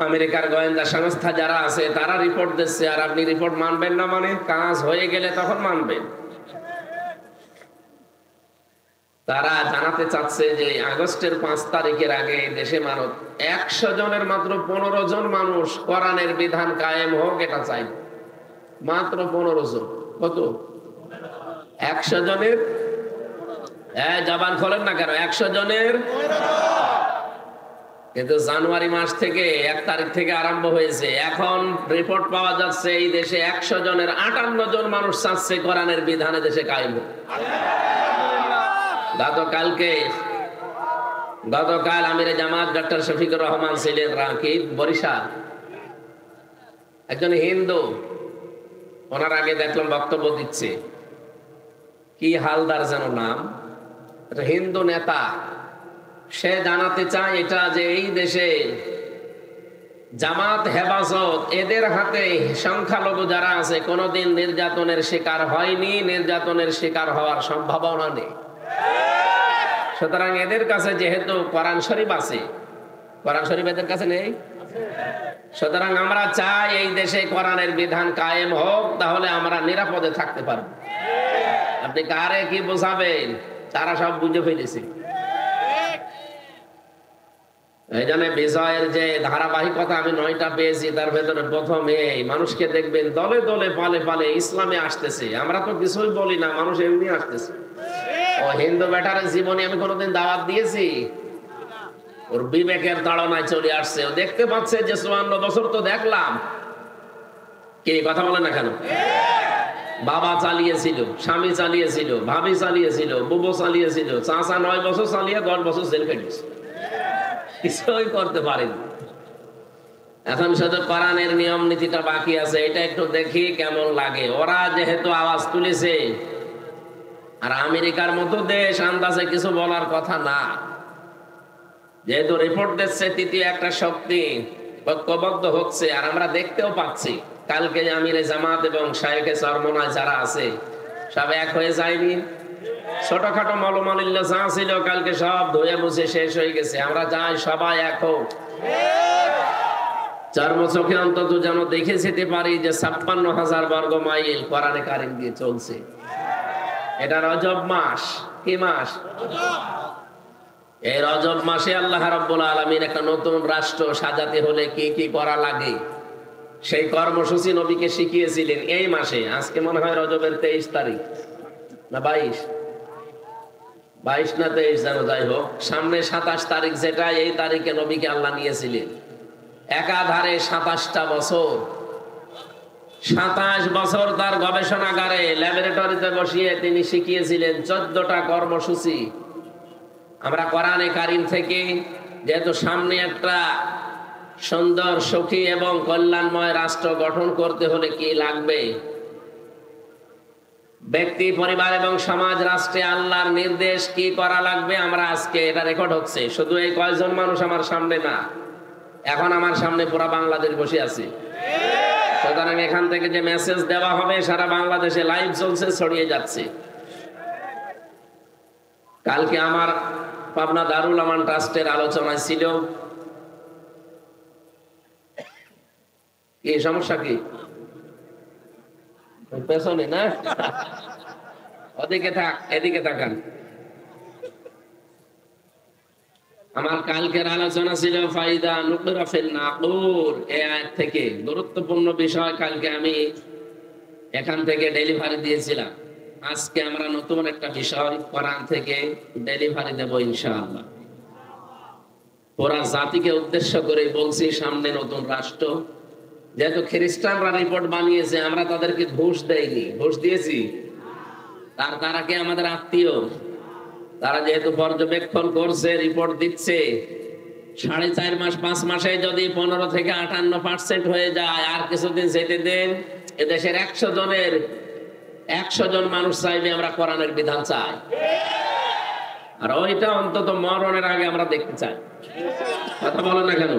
আমেরিকার গোয়েন্দা সংস্থা যারা আছে তারা রিপোর্ট দিচ্ছে, আর আপনি রিপোর্ট মানবেন না? মানে কাজ হয়ে গেলে তখন মানবেন। তারা জানাতে চাচ্ছে যে আগস্টের 5 তারিখের আগে দেশে মানব 100 জনের মাত্র 15 জন মানুষ কোরআনের বিধান কায়েম হোক এটা চাই। মাত্র 15 জন। কত? 100 জনের জবান খোলেন না কেন? 100 জনের। কিন্তু জানুয়ারি মাস থেকে 1 তারিখ থেকে আরম্ভ হয়েছে, এখন রিপোর্ট পাওয়া যাচ্ছে এই দেশে 100 জনের 58 জন মানুষ চাচ্ছে কোরআনের বিধানে দেশে কায়েম হোক। গতকাল আমিরে জামাত ডক্টর শফিকুর রহমান ছিলেন রাকিব, বরিশাল, একজন হিন্দু। ওনার আগে দেখলাম বক্তব্য দিচ্ছে, কি হালদার যেন নাম, হিন্দু নেতা। সে জানাতে চায় এটা যে এই দেশে জামাত হেফাজত এদের হাতে সংখ্যালঘু যারা আছে কোনোদিন নির্যাতনের শিকার হয়নি, নির্যাতনের শিকার হওয়ার সম্ভাবনা নেই। সুতরাং এদের কাছে যেহেতু কোরআন শরীফ আছে, কোরআন শরীফ এদের কাছে নেই, সুতরাং আমরা চাই এই দেশে কোরআনের বিধান কায়েম হোক, তাহলে আমরা নিরাপদে থাকতে পারব। আপনি কারে কি বোঝাবেন? তারা সব বুঝে ফেলেছে। এই জন্য বিজয়ের যে ধারাবাহিকতা আমি 9টা পেয়েছি, তার ভেতরে প্রথম এই মানুষকে দেখবেন দলে দলে পালে পালে ইসলামে আসতেছে। আমরা তো কিছুই বলি না, মানুষ এমনি আসতেছে। ও হিন্দু বেটার জীবনে আমি কোনোদিন দাওয়াত দিয়েছি? ওর বিবেকের তাড়নায় চলে আসছে। ও দেখতে পাচ্ছে যে 54 বছর তো দেখলাম। কে কথা বলে না কেন? বাবা চালিয়েছিল, স্বামী চালিয়েছিল, ভাবি চালিয়েছিল, বুবু চালিয়েছিল, চাচা 9 বছর চালিয়ে 10 বছর জেল কেটেছে, কিছুই করতে পারেনি। এখন শুধু কোরআনের নিয়ম নীতিটা বাকি আছে, এটা একটু দেখি কেমন লাগে। ওরা যেহেতু আওয়াজ তুলেছে, আর আমেরিকার মতো দেশ আন্দাজে কিছু বলার কথা না, যেহেতু রিপোর্ট দিচ্ছে তৃতীয় একটা শক্তি ঐক্যবদ্ধ হচ্ছে, আর আমরা দেখতেও পাচ্ছি কালকে আমিরে জামাত এবং শায়েখে চরমনায় যারা আছে সব এক হয়ে যায়নি। ছোটখাটো মলমালিন্য যা ছিল কালকে সব ধুয়ে মুছে শেষ হয়ে গেছে। আমরা চাই সবাই এক হোক। চর্মচোখে অন্তত যেন দেখে যেতে পারি যে 56,000 বর্গ মাইল কোরআনে কারিম দিয়ে চলছে। এটা রজব মাস। কি মাস? এই রজব মাসে আল্লাহ রাব্বুল আলামিন একটা নতুন রাষ্ট্র সাজাতে হলে কি কি করা লাগে সেই কর্মসূচি নবীকে শিখিয়েছিলেন এই মাসে। আজকে মনে হয় রজবের 23 তারিখ না 22 না 23 যেন, যাই হোক সামনে 27 তারিখ, যেটা এই তারিখে নবীকে আল্লাহ নিয়েছিলেন। একাধারে 27টা বছর, 27 বছর তার গবেষণাগারে ল্যাবরেটরিতে বসিয়ে তিনি শিখিয়েছিলেন 14টা কর্মসূচি। আমরা কোরআনে কারিম থেকে, যেহেতু সামনে একটা সুন্দর, সুখী এবং কল্যাণময় রাষ্ট্র গঠন করতে হলে কি লাগবে, ব্যক্তি, পরিবার এবং সমাজ, রাষ্ট্রে আল্লাহর নির্দেশ কি করা লাগবে, আমরা আজকে এটা রেকর্ড হচ্ছে। শুধু এই কয়জন মানুষ আমার সামনে না, এখন আমার সামনে পুরো বাংলাদেশ বসে আছে। সুতরাং এখান থেকে যে মেসেজ দেওয়া হবে সারা বাংলাদেশে লাইভ চলছে, ছড়িয়ে যাচ্ছে। কালকে আমার পাবনা দারুল আমান ট্রাস্টের আলোচনায় ছিল। কি সমস্যা? কি পেছনে না? ওদিকে থাক, এদিকে তাকান। আমার কালকের আলোচনা ছিল ফায়দা নুকরা ফিল নাকুর, এই আয়াত থেকে গুরুত্বপূর্ণ বিষয় কালকে আমি এখান থেকে ডেলিভারি দিয়েছিলাম। আজকে আমরা নতুন একটা বিষয় কোরআন থেকে ডেলিভারি দেব ইনশাআল্লাহ। পুরা জাতিকে উদ্দেশ্য করে বলছি, সামনে নতুন রাষ্ট্র। যেহেতু খ্রিস্টানরা রিপোর্ট বানিয়েছে, আমরা তাদেরকে ঘুষ দেইনি। ঘুষ দিয়েছি? তারা কি আমাদের আত্মীয়? তারা যেহেতু পর্যবেক্ষণ করছে, রিপোর্ট দিচ্ছে, 4.5 মাস 5 মাসে যদি 15 থেকে 58% হয়ে যায়, আর কিছুদিন যেতে দেন, এদেশের 100 জনের 100 জন মানুষ চাইবে আমরা কোরআনের বিধান চাই। আর ওইটা অন্তত মরণের আগে আমরা দেখতে চাই। কথা বলো না কেন?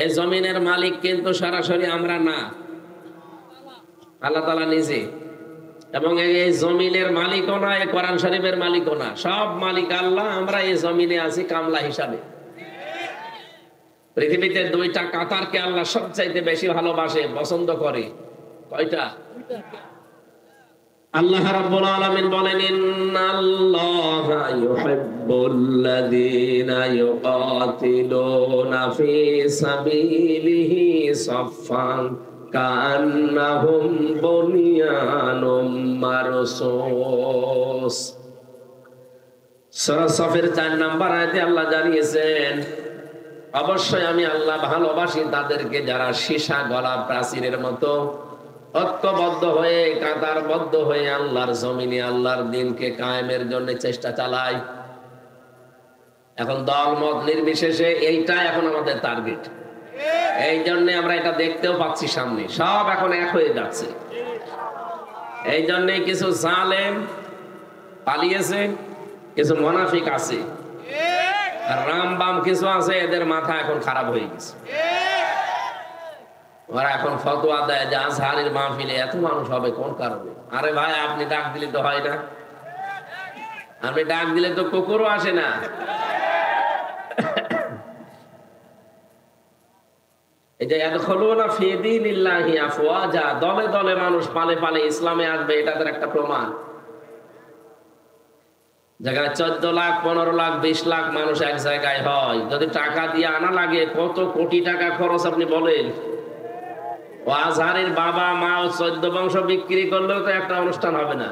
এই জমিনের মালিক কিন্তু সরাসরি আমরা না, আল্লাহ তাআলা নিজে। এবং এই জমিনের মালিকও না, এই কোরআন শরীফের মালিকও না, সব মালিক আল্লাহ। আমরা এই জমিনে আছি কামলা হিসাবে। পৃথিবীতে দুইটা কাতারকে আল্লাহ সবচাইতে বেশি ভালোবাসে, পছন্দ করে। কয়টা? আল্লাহ রাব্বুল আলামিন বলেন, ইন্নাল্লাহা ইউহিব্বুল্লাযীনা ইউকাতিলুনা ফী সাবিলিহি সাফফান কান্নাহুম বুনিয়ানুম মারসুস। সূরা সাফের 4 নম্বর আয়াতে আল্লাহ জানিয়েছেন, অবশ্যই আমি আল্লাহ ভালোবাসি তাদেরকে যারা সীসা গলা প্রাচীরের মতো ঐক্যবদ্ধ হয়ে, কাতারবদ্ধ হয়ে আল্লাহর জমিনে আল্লাহর দ্বীনকে কায়েমের জন্য চেষ্টা চালায়। এখন দল মত নির্বিশেষে এইটা এখন আমাদের টার্গেট। এই জন্য আমরা এটা দেখতেও পাচ্ছি, সামনে সব এখন এক হয়ে যাচ্ছে। এই জন্য কিছু জালেম পালিয়েছে, কিছু মুনাফিক আছে, আর রাম বাম কিছু আছে, এদের মাথা এখন খারাপ হয়ে গেছে। ওরা এখন ফতোয়া দেয় যে আজহারের মাহফিলে এত মানুষ হবে কোন কারণে? আরে ভাই, আপনি ডাক দিলে তো হয় না, আপনি ডাক দিলে তো কুকুরও আসে না। এই যে ইয়াদখুলুনা ফী দীনিল্লাহি আফওয়াজা, দলে দলে মানুষ পালে পালে ইসলামে আসবে, এটা তার একটা প্রমাণ। যেখানে 14 লাখ 15 লাখ 20 লাখ মানুষ এক জায়গায় হয়, যদি টাকা দিয়ে আনা লাগে, কত কোটি টাকা খরচ আপনি বলেন। ও আজহারের বাবা মা ও 14 বংশ বিক্রি করলেও তো একটা অনুষ্ঠান হবে না।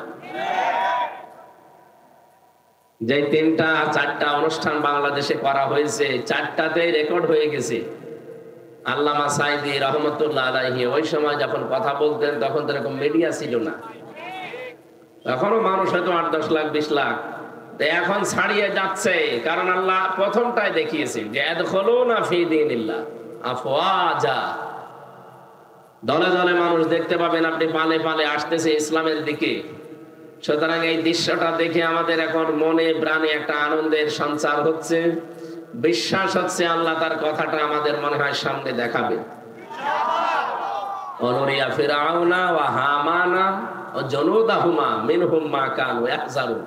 যে 3টা 4টা অনুষ্ঠান বাংলাদেশে করা হয়েছে, 4টাতেই রেকর্ড হয়ে গেছে। আল্লামা সাইদি রহমতুল্লাহ আলাইহি ওই সময় যখন কথা বলতেন, তখন তো এরকম মিডিয়া ছিল না। এখনো মানুষ হয়তো 8-10 লাখ 20 লাখ, এখন ছাড়িয়ে যাচ্ছে। কারণ আল্লাহ প্রথমটাই দেখিয়েছে যে ইয়াদখুলুনা ফী দীনিল্লাহ আফওয়াজা, দলে দলে মানুষ দেখতে পাবেন আপনি, পালে পালে আসতেছে ইসলামের দিকে। সুতরাং এই দৃশ্যটা দেখে আমাদের এখন মনে প্রাণে একটা আনন্দের সঞ্চার হচ্ছে, বিশ্বাস হচ্ছে আল্লাহ তার কথাটা আমাদের মনে হয় সামনে দেখাবে। অনুরিয়া ফিরআউনা ওয়া হামানা ও জুনুদাহুমা মিনহুম মা কানু ইয়াহজারুন।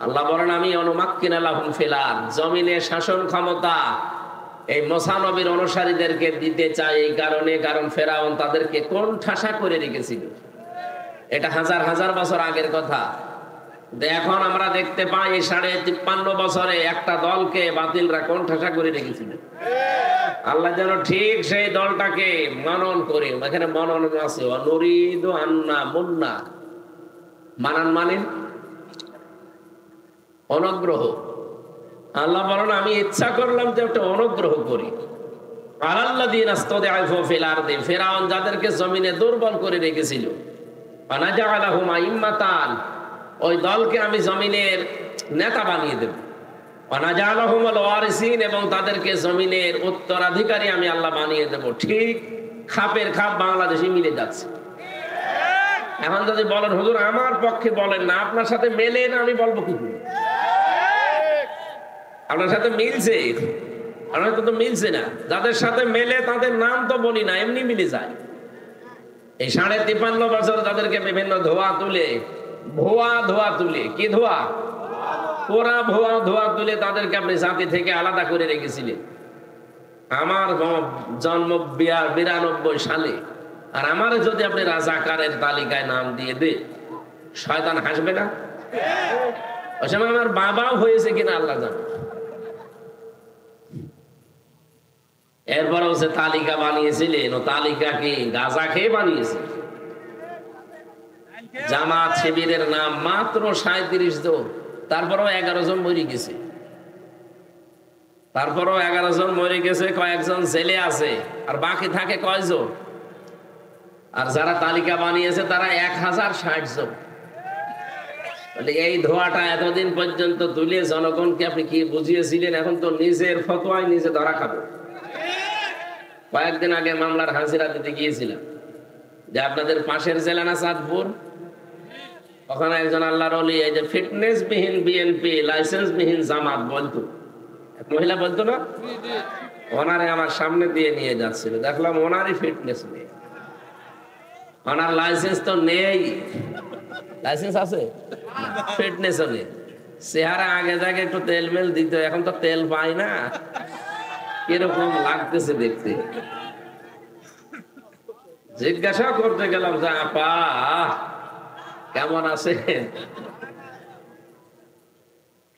আল্লাহ বলেন, আমি অনুমাক্কিনা লাহুম ফিল আরদ, জমিনে শাসন ক্ষমতা এই মুসা নবীর অনুসারীদেরকে দিতে চাই এই কারণে, কারণ ফেরাউন তাদেরকে কোণঠাসা করে রেখেছিল। এটা হাজার হাজার বছর আগের কথা। এখন আমরা দেখতে পাই এই 53 বছরে একটা দলকে বাতিলরা কোণঠাসা করে রেখেছিল। আল্লাহ যেন ঠিক সেই দলটাকে মনন করে, এখানে মনন আছে, নুরিদু আন্না মুন্না, মানান মানে অনুগ্রহ। আল্লাহ বলেন, আমি ইচ্ছা করলাম যে একটা অনুগ্রহ করি। আলাল্লাযীনা ইসতাদআফু ফিল আরদি, ফিরআউন যাদেরকে জমিনে দুর্বল করে রেখেছিল, ফানাজআলাহুম আইম্মাতান, ওই দলকে আমি জমিনের নেতা বানিয়ে দেব। ফানাজআলাহুমুল ওয়ারিসিন, এবং তাদেরকে জমিনের উত্তরাধিকারী আমি আল্লাহ বানিয়ে দেব। ঠিক খাপের খাপ বাংলাদেশে মিলে যাচ্ছে। এখন যদি বলেন, হুজুর আমার পক্ষে বলেন না, আপনার সাথে মেলে না, আমি বলবো কি করে? আপনার সাথে মিলছে? আপনার তো মিলছে না। যাদের সাথে মেলে তাদের নাম তো বলি না, এমনি মিলে যায়। এই 53 বছর তাদেরকে বিভিন্ন ধোয়া তুলে, ভুয়া ধোয়া তুলে, কি ধোয়া? পুরা ভুয়া ধোয়া তুলে তাদেরকে আপনি জাতি থেকে আলাদা করে রেখেছিলেন। আমার জন্ম 92 সালে, আর আমারে যদি আপনি রাজাকারের তালিকায় নাম দিয়ে দে, শয়তান হাসবে না? ওই সময় আমার বাবাও হয়েছে কিনা আল্লাহ জানে। এরপরেও সে তালিকা বানিয়েছিলেন, ও তালিকা কি গাঁজা খেয়ে বানিয়েছে? জামাত শিবিরের নাম মাত্র 37 জন, তারপরেও 11 জন মরে গেছে। তারপরেও 11 জন মরে গেছে, কয়েকজন জেলে আছে, আর বাকি থাকে কয়জন? আর যারা তালিকা বানিয়েছে তারা 1060 জন। এই ধোয়াটা এতদিন পর্যন্ত তুলে জনগণকে আপনি কি বুঝিয়েছিলেন? এখন তো নিজের ফতোয়ায় নিজে ধরা খাবে। কয়েকদিন আগে মামলার হাজিরা দিতে গিয়েছিলাম, যে আপনাদের পাশের জেলা না চাঁদপুর, ওখানে একজন আল্লাহর ওলি, এই যে ফিটনেস বিহীন বিএনপি, লাইসেন্স বিহীন জামাত বলতো, এক মহিলা বলতো না, ওনারে আমার সামনে দিয়ে নিয়ে যাচ্ছিল, দেখলাম ওনারই ফিটনেস নেই, ওনার লাইসেন্স তো নেই। লাইসেন্স আছে, ফিটনেসও নেই। চেহারা আগে যাকে একটু তেল মেল দিত, এখন তো তেল পাই না। কিরকম লাগতেছে দেখতে। জিজ্ঞাসা করতে গেলাম যে আপা কেমন আছেন,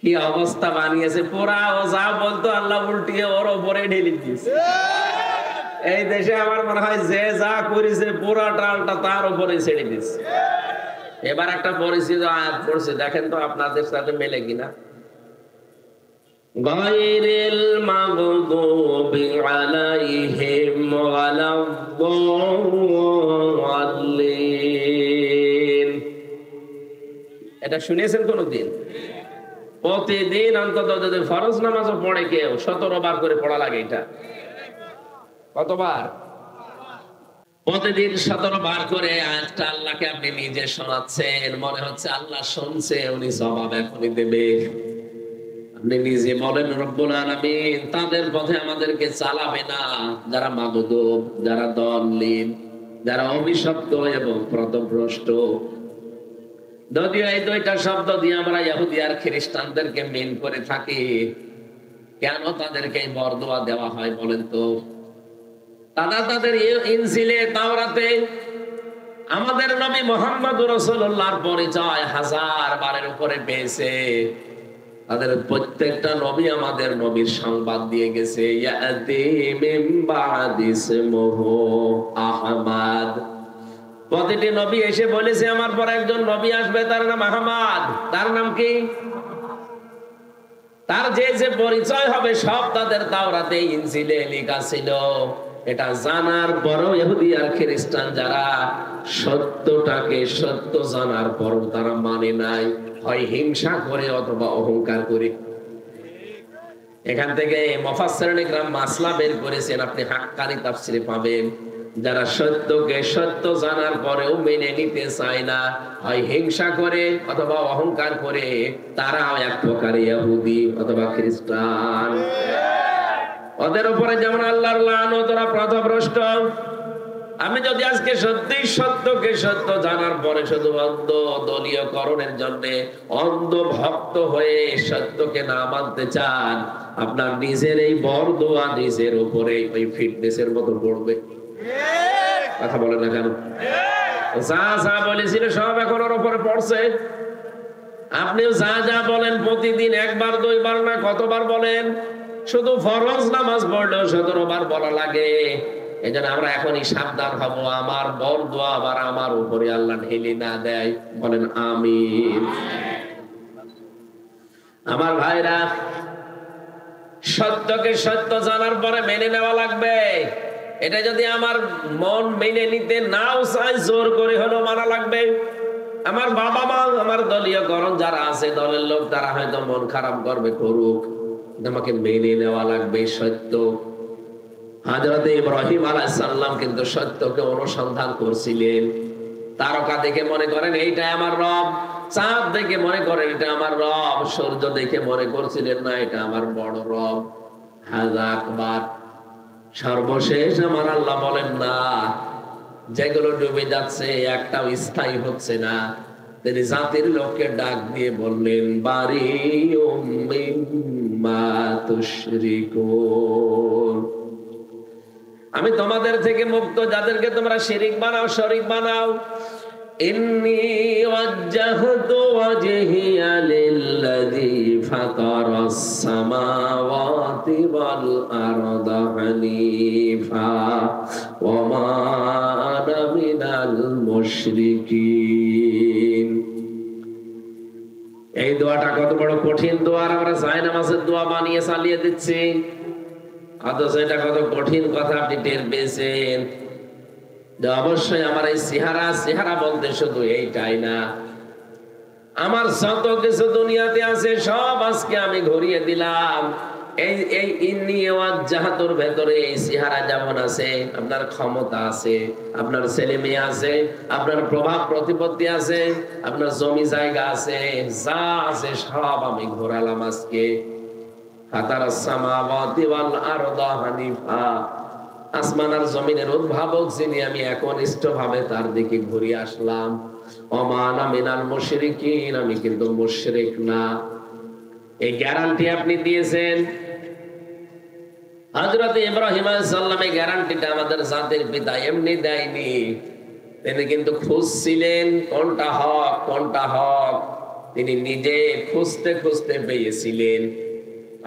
কি অবস্থা বানিয়েছে, পুরা ও যা বলতো আল্লাহ উল্টিয়ে ওর ওপরে ঢেলে দিয়েছে। এই দেশে আমার মনে হয় যে যা করেছে পুরা টালটা তার উপরে ছেড়ে দিচ্ছে। এবার একটা পরিচিত আয়াত পড়ছে, দেখেন তো আপনাদের সাথে মেলে কিনা। গায়রিল মাগদুবি আলাইহিম ওয়ালাদ-দাল্লিন। এটা শুনেছেন কোনদিন? প্রতিদিন অন্তত যদি ফরজ নামাজও পড়ে কেউ 17 বার করে পড়া লাগে। এটা কতবার? প্রতিদিন 17 বার করে আয়াতটা আল্লাহকে আপনি নিজে শোনাচ্ছেন, মনে হচ্ছে আল্লাহ শুনছে, উনি জবাব এখনই দেবে। আপনি নিজে বলেন রব্বুল আলামিন তাদের পথে আমাদেরকে চালাবে না যারা মাগদুব, যারা দল্লিন, যারা অভিশপ্ত এবং পথভ্রষ্ট। যদিও এই দুইটা শব্দ দিয়ে আমরা ইহুদি আর খ্রিস্টানদেরকে মিন করে থাকি, কেন তাদেরকে এই বরদোয়া দেওয়া হয় বলেন তো? তারা তাদের ইনজিলে তাওরাতে আমাদের নবী মুহাম্মদুর রাসূলুল্লাহর পরিচয় 1000 বারের উপরে পেয়েছে। তাদের প্রত্যেকটা নবী আমাদের নবীর সংবাদ দিয়ে গেছে, ইয়াতি মিন বাদি ইসমুহু আহমদ। প্রতিটি নবী এসে বলেছে আমার পর একজন নবী আসবে, তার নাম আহমদ। তার নাম কি? তার যে যে পরিচয় হবে সব তাদের তাওরাতে ইনজিলে লেখা ছিল। এটা জানার পরও ইহুদি আর খ্রিস্টান যারা সত্যটাকে সত্য জানার পরও তারা মানে নাই, হয় হিংসা করে অথবা অহংকার করে। এখান থেকে মুফাসসিরিন ইকরাম মাসলা বের করেছেন, আপনি হাক্কানি তাফসিরে পাবেন। যারা সত্যকে সত্য জানার পরেও মেনে নিতে চায় না, হয় হিংসা করে অথবা অহংকার করে, তারা এক প্রকার ইহুদি অথবা খ্রিস্টান। ওদের উপরে যেমন আল্লাহর লানত, ওরা পথভ্রষ্ট। আমি যদি আজকে সত্যি সত্যকে সত্য জানার পরে শুধু অন্ধ দলীয়করণের জন্য অন্ধ ভক্ত হয়ে সত্যকে না মানতে চান, আপনার নিজের এই বরদোয়া নিজের উপরে ওই ফিটনেসের মতো পড়বে। কথা বলে না কেন? যা যা বলেছিল সব এখন ওর উপরে পড়ছে। আপনিও যা যা বলেন প্রতিদিন একবার দুইবার না কতবার বলেন। শুধু ফরজ নামাজ পড়লেও 17 বার বলা লাগে। এই জন্য আমরা এখনই সাবধান হব, আমার বরদোয়া আবার আমার উপরে আল্লাহ ঢেলে না দেয়। বলেন আমিন। আমার ভাইরা, সত্যকে সত্য জানার পরে মেনে নেওয়া লাগবে। এটা যদি আমার মন মেনে নিতে নাও চায়, জোর করে হলেও মানা লাগবে। আমার বাবা মা, আমার দলীয়করণ যারা আছে, দলের লোক, তারা হয়তো মন খারাপ করবে, করুক, আমাকে মেনে নেওয়া লাগবে সত্য। হযরত ইব্রাহিম আলাইহিস সালাম কিন্তু সত্যকে অনুসন্ধান করছিলেন। তারকা দেখে মনে করেন এইটা আমার রব, চাঁদ দেখে মনে করেন এটা আমার রব, সূর্য দেখে মনে করছিলেন না এটা আমার বড় রব। হাযা আকবার। সর্বশেষ আমার আল্লাহ বলেন না, যেগুলো ডুবে যাচ্ছে একটাও স্থায়ী হচ্ছে না। তিনি জাতির লোককে ডাক দিয়ে বললেন, বারিউম মিম্মা তুশরিকুন। আমি তোমাদের থেকে মুক্ত, যাদেরকে তোমরা শিরিক বানাও, শরীক বানাও। ইন্নী ওয়াজ্জাহতু ওয়াজহিয়া লিল্লাযী ফাতারাস সামাওয়াতি ওয়াল আরদা হানিফা ওয়া মা আনা মিনাল মুশরিকিন। এই দোয়াটা কত বড় কঠিন দোয়া, আমরা জায়নামাজের দোয়া বানিয়ে চালিয়ে দিচ্ছি। অথচ এটা কত কঠিন কথা আপনি টের পেয়েছেন। অবশ্যই আমার এই চেহারা বলতে শুধু এইটাই না, আমার যত কিছু দুনিয়াতে আছে সব আজকে আমি ঘুরিয়ে দিলাম। এই ইন্নী ওয়াজ্জাহতুর ভেতরে এই চেহারা যেমন আছে, আপনার ক্ষমতা আছে, আপনার ছেলে মেয়ে আছে, আপনার প্রভাব প্রতিপত্তি আছে, আপনার জমি জায়গা আছে, যা আছে সব আমি ঘোরালাম আজকে। ফাতারাস সামাওয়াতি ওয়াল আরদা হানিফা। আসমান আর জমিনের উদ্ভাবক যিনি, আমি একনিষ্ঠভাবে তার দিকে ঘুরিয়ে আসলাম। ওয়া মা আনা মিনাল মুশরিকিন, আমি কিন্তু মুশরিক না। এই গ্যারান্টি আপনি দিয়েছেন। হযরত ইব্রাহিম আলাইহিস সালামের গ্যারান্টিটা আমাদের জাতির পিতা এমনি দেয়নি। তিনি কিন্তু খুঁজছিলেন কোনটা হক কোনটা হক, তিনি নিজে খুঁজতে খুঁজতে পেয়েছিলেন।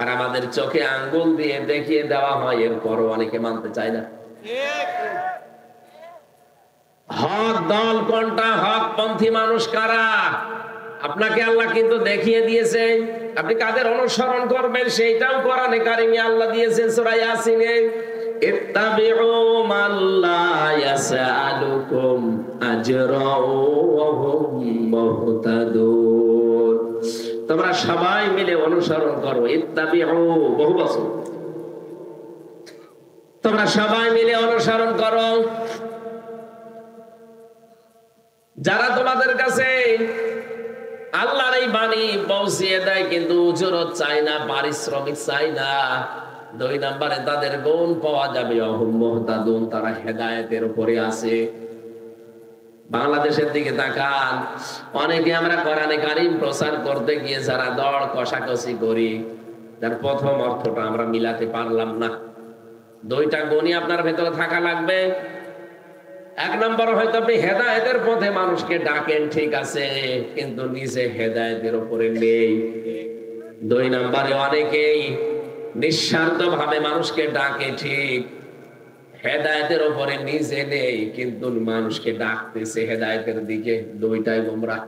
আর আমাদের চোখে আঙ্গুল দিয়ে দেখিয়ে দেওয়া হয়, এরপরও অনেকে মানতে চায় না। হক দল কোনটা, হক পন্থী মানুষ কারা, আপনাকে আল্লাহ কিন্তু দেখিয়ে দিয়েছে। আপনি কাদের অনুসরণ করবেন সেইটাও কোরআনে কারিমে আল্লাহ দিয়েছেন সূরা ইয়াসিনে, ইত্তাবিউ মাল্লা ইয়াসআলুকুম আজরা ওয়া হুম মুহতাদুন। তোমরা সবাই মিলে অনুসরণ করো, ইত্তাবিউ বহু বছর, তোমরা সবাই মিলে অনুসরণ করো যারা তোমাদের কাছে আল্লাহর এই বাণী পৌঁছিয়ে দেয়, কিন্তু উজরত চাই না, পারিশ্রমিক চাই না। 2 নম্বরে তাদের গুণ পাওয়া যাবে অহুম মুহতাদুন, তারা হেদায়েতের উপরে আছে। বাংলাদেশের দিকে তাকান, অনেকে আমরা কোরআনে কারীম প্রচার করতে গিয়ে যারা দড় কষাকষি করি, তার প্রথম অর্থটা আমরা মিলাতে পারলাম না। 2টা গুণই আপনার ভেতরে থাকা লাগবে। 1 নম্বর, হয়তো আপনি হেদায়েতের পথে মানুষকে ডাকেন, ঠিক আছে, কিন্তু নিজে হেদায়েতের উপরে নেই। 2 নম্বরে, অনেকেই নিঃস্বার্থ ভাবে মানুষকে ডাকে, ঠিক, হেদায়েতের উপরে নিজে নেই, কিন্তু মানুষকে ডাকতেছে হেদায়েতের দিকে। 2টাই গোমরাহ।